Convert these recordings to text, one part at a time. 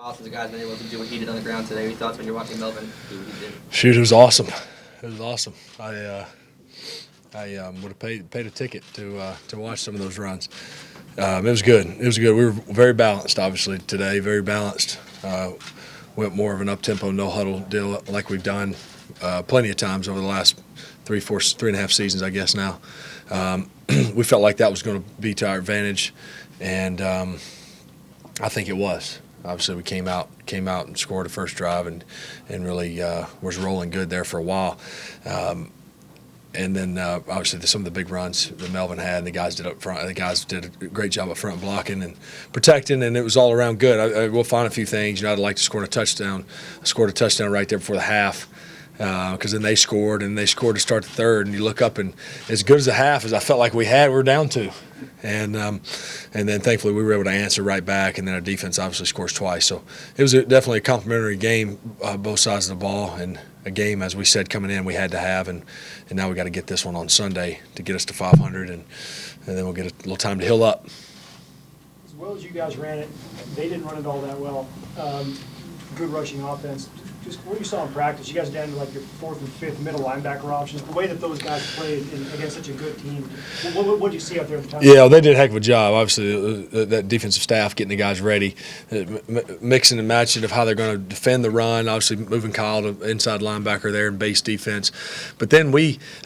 while since the guy's been able to do what he did on the ground today. Your thoughts when you're watching Melvin do what he did? Shoot, it was awesome. It was awesome. I would have paid a ticket to watch some of those runs. It was good. It was good. We were very balanced, obviously, today. Very balanced. Went more of an up-tempo, no-huddle deal like we've done plenty of times over the last 3.5 seasons, I guess now. We felt like that was going to be to our advantage, and I think it was. Obviously, we came out and scored the first drive and really was rolling good there for a while. And then obviously some of the big runs that Melvin had, and the guys did up front. The guys did a great job up front blocking and protecting, and it was all around good. I will find a few things. I'd like to score a touchdown. I scored a touchdown right there before the half because then they scored to start the third. And you look up, and as good as the half as I felt like we were down 2. And then thankfully we were able to answer right back, and then our defense obviously scores twice. So it was definitely a complimentary game, both sides of the ball, and a game, as we said coming in, we had to have, and now we got to get this one on Sunday to get us to 500, and then we'll get a little time to heal up. As well as you guys ran it, they didn't run it all that well. Good rushing offense. Just what you saw in practice, you guys down to like your 4th and 5th middle linebacker options. The way that those guys played against such a good team, what did you see out there at the time? Yeah, they did a heck of a job. Obviously, that defensive staff getting the guys ready, mixing and matching of how they're going to defend the run. Obviously, moving Kyle to inside linebacker there in base defense. But then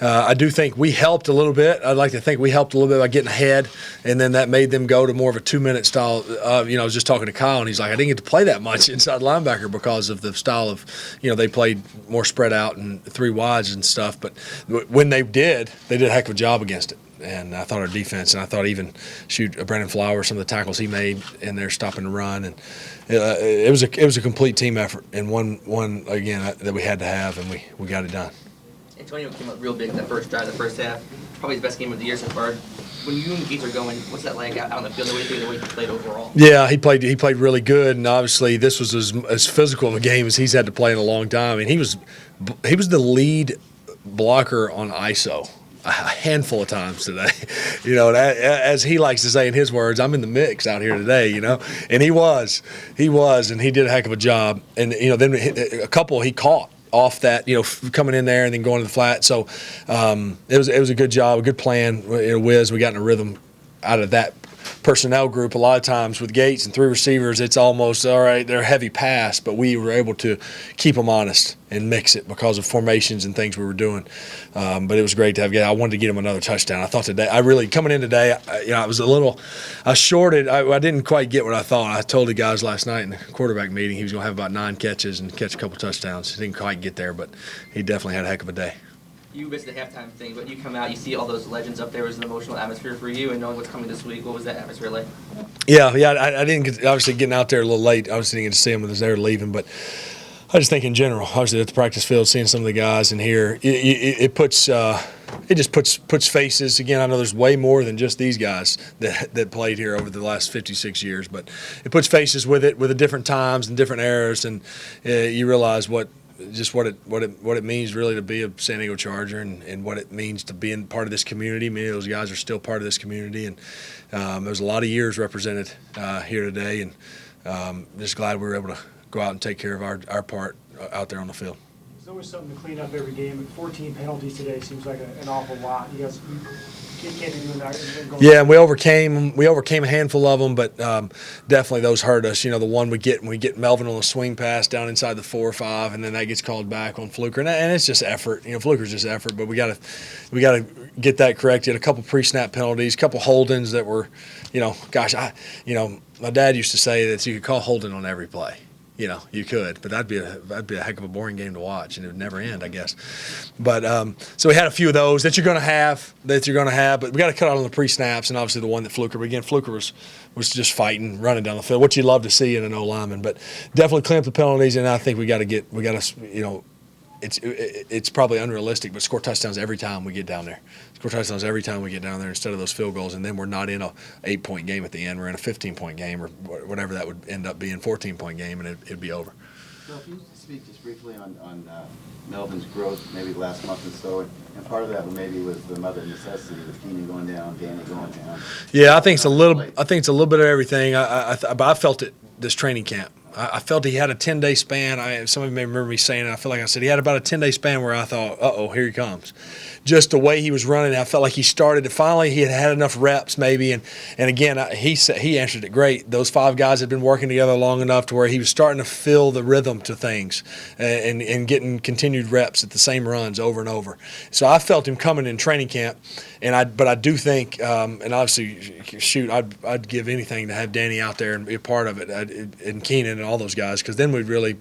I do think we helped a little bit. I'd like to think we helped a little bit by getting ahead, and then that made them go to more of a 2-minute style. I was just talking to Kyle, and he's like, I didn't get to play that much inside linebacker because of the style of, they played more spread out and 3 wides and stuff. But when they did a heck of a job against it. And I thought our defense, and I thought even Brandon Flowers, some of the tackles he made in there stopping the run, and it was a complete team effort, and one again that we had to have, and we got it done. Antonio came up real big in the first drive, the first half. Probably his best game of the year so far. When you and Gates are going, what's that like out on the field? The way he played overall? Yeah, he played really good, and obviously this was as physical of a game as he's had to play in a long time. And he was the lead blocker on ISO a handful of times today. As he likes to say in his words, I'm in the mix out here today. And he was, and he did a heck of a job. And then a couple he caught off that, coming in there and then going to the flat. So it was a good job, a good plan. We got in a rhythm out of that personnel group. A lot of times with Gates and 3 receivers, it's almost, all right, they're a heavy pass, but we were able to keep them honest and mix it because of formations and things we were doing. But it was great to have. I wanted to get him another touchdown. I thought today, coming in today, I was I didn't quite get what I thought. I told the guys last night in the quarterback meeting he was going to have about 9 catches and catch a couple touchdowns. He didn't quite get there, but he definitely had a heck of a day. You missed the halftime thing, but you come out, you see all those legends up there. It was an emotional atmosphere for you, and knowing what's coming this week, what was that atmosphere like? Yeah, I didn't get, obviously getting out there a little late. Obviously didn't get to see them as they were leaving, but I just think in general, obviously at the practice field, seeing some of the guys in here, it just puts faces. Again, I know there's way more than just these guys that played here over the last 56 years, but it puts faces with the different times and different eras, and you realize what it means really to be a San Diego Charger and what it means to be part of this community. Many of those guys are still part of this community, and there's a lot of years represented here today, and just glad we were able to go out and take care of our part out there on the field. There's always something to clean up every game, and 14 penalties today seems like an awful lot. You guys can't be doing that. Yeah, and we overcame a handful of them, but definitely those hurt us. The one we get Melvin on a swing pass down inside the 4 or 5, and then that gets called back on Fluker, and it's just effort. Fluker's just effort, but we got to get that corrected. A couple pre-snap penalties, a couple holdings that were, my dad used to say that you could call holding on every play. You could, but that'd be a heck of a boring game to watch, and it would never end, I guess. But so we had a few of those that you're going to have, but we got to cut out on the pre-snaps, and obviously the one that Fluker was just fighting, running down the field, which you love to see in an O-lineman. But definitely clean up the penalties, and I think we got to. It's probably unrealistic, but score touchdowns every time we get down there. Instead of those field goals, and then we're not in a 8-point game at the end. We're in a 15-point game or whatever that would end up being, 14-point game, and it'd be over. So if you speak just briefly on Melvin's growth, maybe last month or so, and part of that maybe was the mother necessity, with Keenan going down, Danny going down. Yeah, I think it's a little bit of everything. But I felt it this training camp. I felt he had a 10-day span. Some of you may remember me saying it. I feel like I said he had about a 10-day span where I thought, uh-oh, here he comes. Just the way he was running, I felt like he started to finally, he had enough reps maybe. And again, he answered it great. Those 5 guys had been working together long enough to where he was starting to feel the rhythm to things and getting continued reps at the same runs over and over. So I felt him coming in training camp. But I do think, and obviously, shoot, I'd give anything to have Danny out there and be a part of it, and Keenan and all those guys, because then we'd really,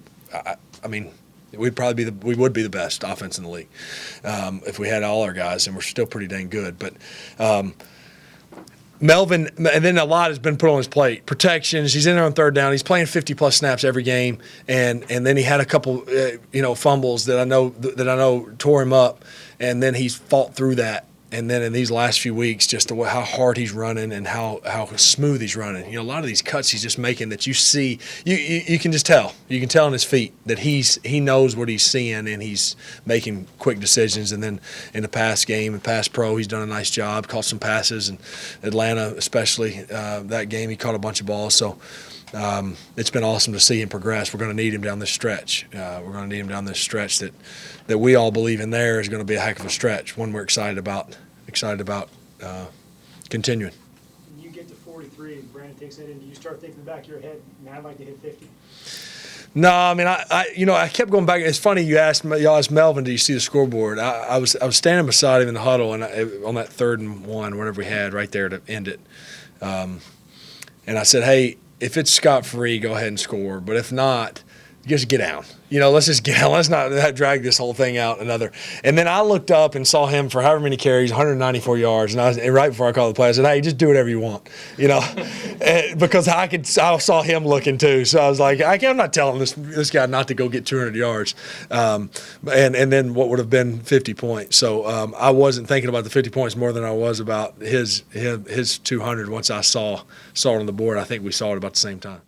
we would be the best offense in the league if we had all our guys, and we're still pretty dang good. But Melvin, and then a lot has been put on his plate. Protections, he's in there on third down. He's playing 50-plus snaps every game, and then he had a couple, fumbles that I know tore him up, and then he's fought through that. And then in these last few weeks, just how hard he's running and how smooth he's running. A lot of these cuts he's just making that you see, you can just tell. You can tell in his feet that he knows what he's seeing, and he's making quick decisions. And then in the pass game and pass pro, he's done a nice job, caught some passes. And Atlanta, especially that game, he caught a bunch of balls. So it's been awesome to see him progress. We're going to need him down this stretch. That we all believe in there is going to be a heck of a stretch, one we're excited about continuing. When you get to 43 and Brandon takes that in, do you start thinking in the back of your head, man, I'd like to hit 50? No, I mean, I kept going back. It's funny y'all asked Melvin, "Do you see the scoreboard?" I was standing beside him in the huddle, and on that 3rd and 1, whatever we had right there to end it, and I said, "Hey, if it's scot-free, go ahead and score. But if not, just get down. Let's just get down. Let's not drag this whole thing out another." And then I looked up and saw him for however many carries, 194 yards. And right before I called the play, I said, "Hey, just do whatever you want," because I saw him looking too. So I was like, I'm not telling this guy not to go get 200 yards, and then what would have been 50 points. So I wasn't thinking about the 50 points more than I was about his 200. Once I saw it on the board, I think we saw it about the same time.